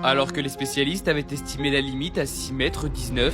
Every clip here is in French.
Alors que les spécialistes avaient estimé la limite à 6,19 m,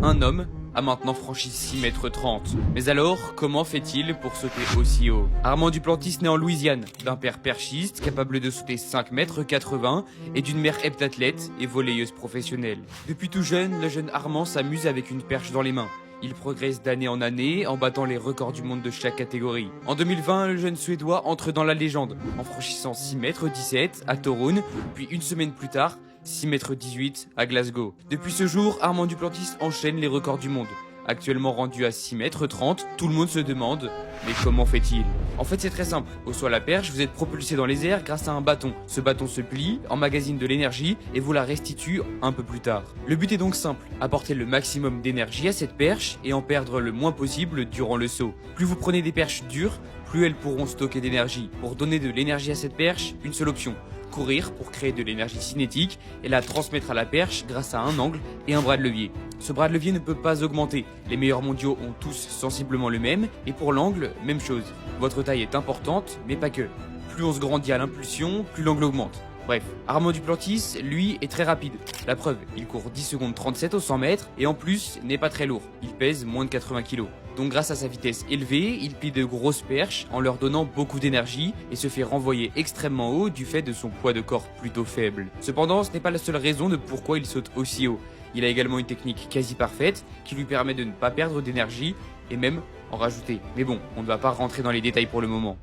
un homme a maintenant franchi 6,30 m. Mais alors, comment fait-il pour sauter aussi haut? Armand Duplantis naît en Louisiane, d'un père perchiste capable de sauter 5,80 m et d'une mère heptathlète et volleyeuse professionnelle. Depuis tout jeune, le jeune Armand s'amuse avec une perche dans les mains. Il progresse d'année en année en battant les records du monde de chaque catégorie. En 2020, le jeune Suédois entre dans la légende en franchissant 6,17 m à Torun, puis une semaine plus tard, 6,18 m à Glasgow. Depuis ce jour, Armand Duplantis enchaîne les records du monde. Actuellement rendu à 6,30 m, tout le monde se demande « Mais comment fait-il » En fait, c'est très simple. Au saut à la perche, vous êtes propulsé dans les airs grâce à un bâton. Ce bâton se plie, emmagasine de l'énergie et vous la restitue un peu plus tard. Le but est donc simple, apporter le maximum d'énergie à cette perche et en perdre le moins possible durant le saut. Plus vous prenez des perches dures, plus elles pourront stocker d'énergie. Pour donner de l'énergie à cette perche, une seule option. Courir pour créer de l'énergie cinétique et la transmettre à la perche grâce à un angle et un bras de levier. Ce bras de levier ne peut pas augmenter. Les meilleurs mondiaux ont tous sensiblement le même et pour l'angle, même chose. Votre taille est importante, mais pas que. Plus on se grandit à l'impulsion, plus l'angle augmente. Bref, Armand Duplantis, lui, est très rapide. La preuve, il court 10 secondes 37 au 100 mètres et en plus, n'est pas très lourd. Il pèse moins de 80 kg. Donc grâce à sa vitesse élevée, il plie de grosses perches en leur donnant beaucoup d'énergie et se fait renvoyer extrêmement haut du fait de son poids de corps plutôt faible. Cependant, ce n'est pas la seule raison de pourquoi il saute aussi haut. Il a également une technique quasi parfaite qui lui permet de ne pas perdre d'énergie et même en rajouter. Mais bon, on ne va pas rentrer dans les détails pour le moment.